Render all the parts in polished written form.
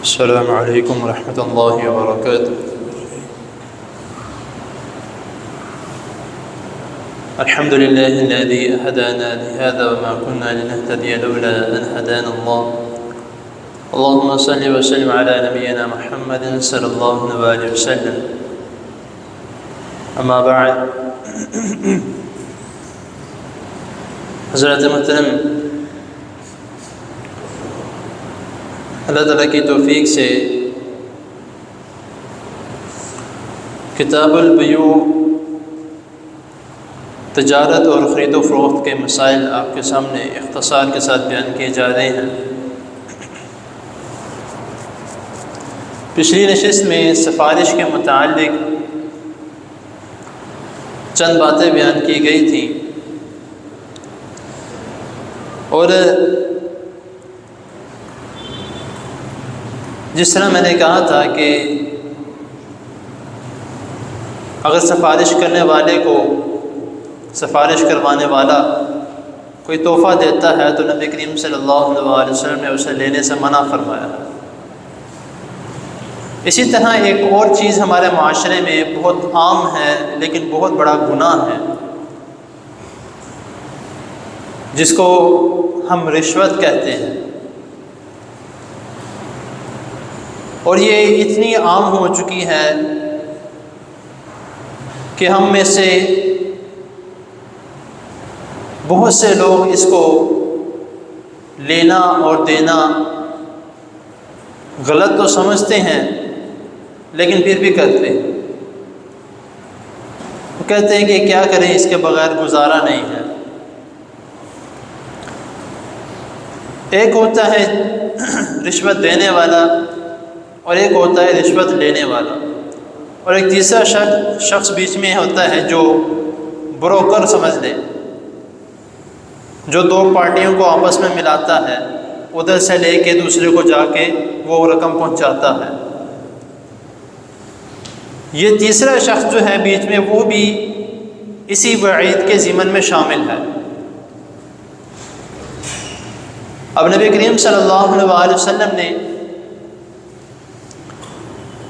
السلام علیکم ورحمۃ اللہ وبرکاتہ۔ الحمد للہ الذی ہدانا لہذا وما كنا لنهتدی لولا ان ہدانا اللہ۔ اللهم صل وسلم علی نبینا محمد صلی اللہ علیہ وسلم۔ اما بعد، حضرت محترم، اللہ تعالیٰ کی توفیق سے کتاب البیوع، تجارت اور خرید و فروخت کے مسائل آپ کے سامنے اختصار کے ساتھ بیان کیے جا رہے ہیں۔ پچھلی نشست میں سفارش کے متعلق چند باتیں بیان کی گئی تھیں، اور جس طرح میں نے کہا تھا کہ اگر سفارش کرنے والے کو سفارش کروانے والا کوئی تحفہ دیتا ہے تو نبی کریم صلی اللہ علیہ وسلم نے اسے لینے سے منع فرمایا۔ اسی طرح ایک اور چیز ہمارے معاشرے میں بہت عام ہے لیکن بہت بڑا گناہ ہے، جس کو ہم رشوت کہتے ہیں، اور یہ اتنی عام ہو چکی ہے کہ ہم میں سے بہت سے لوگ اس کو لینا اور دینا غلط تو سمجھتے ہیں لیکن پھر بھی کرتے ہیں۔ وہ کہتے ہیں کہ کیا کریں، اس کے بغیر گزارا نہیں ہے۔ ایک ہوتا ہے رشوت دینے والا اور ایک ہوتا ہے رشوت لینے والا، اور ایک تیسرا شخص بیچ میں ہوتا ہے جو بروکر سمجھ لے، جو دو پارٹیوں کو آپس میں ملاتا ہے، ادھر سے لے کے دوسرے کو جا کے وہ رقم پہنچاتا ہے۔ یہ تیسرا شخص جو ہے بیچ میں، وہ بھی اسی وعید کے ضمن میں شامل ہے۔ اب نبی کریم صلی اللہ علیہ وسلم نے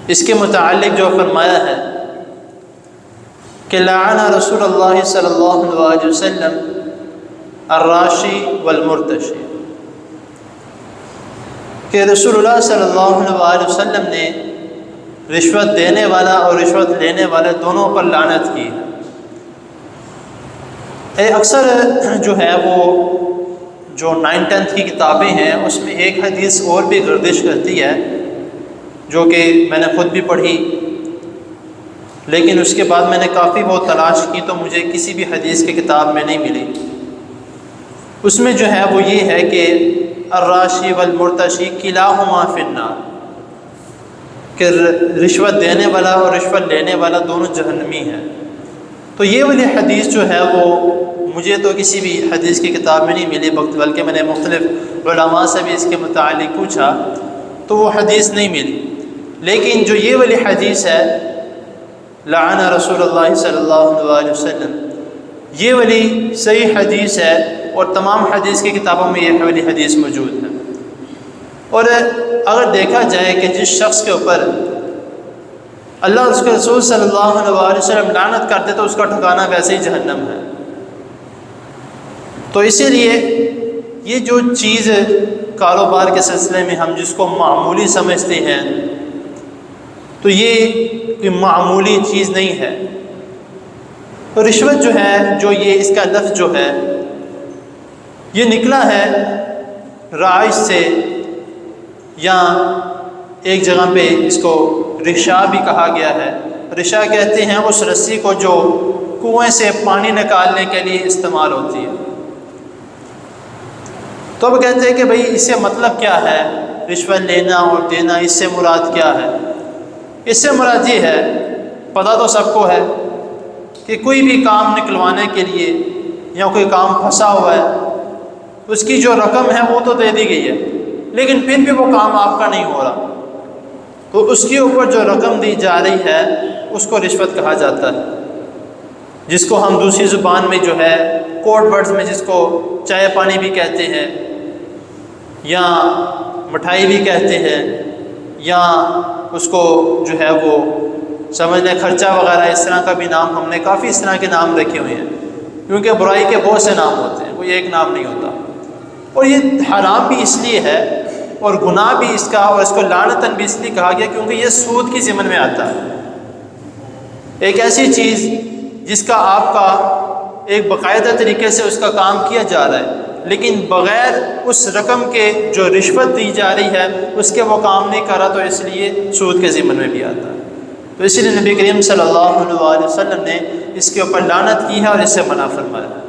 اس کے متعلق جو فرمایا ہے کہ لعن رسول اللہ صلی اللہ علیہ وسلم الراشی والمرتشی، کہ رسول اللہ صلی اللہ علیہ وسلم نے رشوت دینے والا اور رشوت لینے والے دونوں پر لعنت کی ہے۔ اکثر جو ہے وہ جو 9th کی کتابیں ہیں اس میں ایک حدیث اور بھی گردش کرتی ہے جو کہ میں نے خود بھی پڑھی، لیکن اس کے بعد میں نے کافی بہت تلاش کی تو مجھے کسی بھی حدیث کی کتاب میں نہیں ملی۔ اس میں جو ہے وہ یہ ہے کہ الراشی والمرتشی کلاہما فی النار، کہ رشوت دینے والا اور رشوت لینے والا دونوں جہنمی ہیں۔ تو یہ والی حدیث جو ہے وہ مجھے تو کسی بھی حدیث کی کتاب میں نہیں ملی، بلکہ میں نے مختلف علماء سے بھی اس کے متعلق پوچھا تو وہ حدیث نہیں ملی۔ لیکن جو یہ والی حدیث ہے لعن رسول اللہ صلی اللہ علیہ وسلم، یہ والی صحیح حدیث ہے، اور تمام حدیث کی کتابوں میں یہ والی حدیث موجود ہے۔ اور اگر دیکھا جائے کہ جس شخص کے اوپر اللہ اس کے رسول صلی اللہ علیہ وسلم لعنت کرتے تو اس کا ٹھکانہ ویسے ہی جہنم ہے۔ تو اسی لیے یہ جو چیز کاروبار کے سلسلے میں ہم جس کو معمولی سمجھتے ہیں تو یہ کوئی معمولی چیز نہیں ہے۔ تو رشوت جو ہے، جو یہ اس کا لفظ جو ہے یہ نکلا ہے رائج سے، یا ایک جگہ پہ اس کو رشا بھی کہا گیا ہے۔ رشا کہتے ہیں اس رسی کو جو کنویں سے پانی نکالنے کے لیے استعمال ہوتی ہے۔ تو اب کہتے ہیں کہ بھئی اس سے مطلب کیا ہے، رشوت لینا اور دینا، اس سے مراد کیا ہے؟ اس سے مراد یہ ہے، پتہ تو سب کو ہے کہ کوئی بھی کام نکلوانے کے لیے یا کوئی کام پھنسا ہوا ہے، اس کی جو رقم ہے وہ تو دے دی گئی ہے، لیکن پھر بھی وہ کام آپ کا نہیں ہو رہا، تو اس کے اوپر جو رقم دی جا رہی ہے اس کو رشوت کہا جاتا ہے، جس کو ہم دوسری زبان میں جو ہے کوڈ ورڈز میں جس کو چائے پانی بھی کہتے ہیں یا مٹھائی بھی کہتے ہیں، یا اس کو جو ہے وہ سمجھ لیں خرچہ وغیرہ، اس طرح کا بھی نام ہم نے کافی اس طرح کے نام رکھے ہوئے ہیں، کیونکہ برائی کے بہت سے نام ہوتے ہیں، کوئی ایک نام نہیں ہوتا۔ اور یہ حرام بھی اس لیے ہے اور گناہ بھی اس کا، اور اس کو لعنتاً بھی اس لیے کہا گیا کیونکہ یہ سود کی ضمن میں آتا ہے، ایک ایسی چیز جس کا آپ کا ایک باقاعدہ طریقے سے اس کا کام کیا جا رہا ہے، لیکن بغیر اس رقم کے جو رشوت دی جا رہی ہے اس کے وہ کام نہیں کر رہا، تو اس لیے سود کے ضمن میں بھی آتا ہے۔ تو اسی لیے نبی کریم صلی اللہ علیہ وسلم نے اس کے اوپر لعنت کی ہے اور اس سے منع فرمایا۔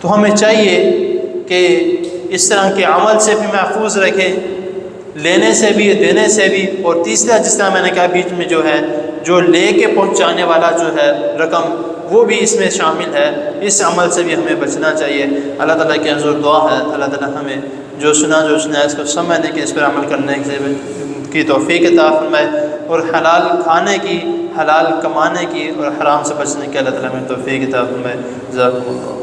تو ہمیں چاہیے کہ اس طرح کے عمل سے بھی محفوظ رکھیں، لینے سے بھی، دینے سے بھی، اور تیسرا جس طرح میں نے کہا بیچ میں جو ہے جو لے کے پہنچانے والا جو ہے رقم، وہ بھی اس میں شامل ہے، اس عمل سے بھی ہمیں بچنا چاہیے۔ اللہ تعالیٰ کی حضور دعا ہے اللہ تعالیٰ ہمیں جو سنا ہے اس کو سمجھنے کی، اس پر عمل کرنے کی توفیق عطا فرمائے، اور حلال کھانے کی، حلال کمانے کی اور حرام سے بچنے کی اللہ تعالیٰ ہمیں توفیق عطا فرمائے۔ جزاکم اللہ۔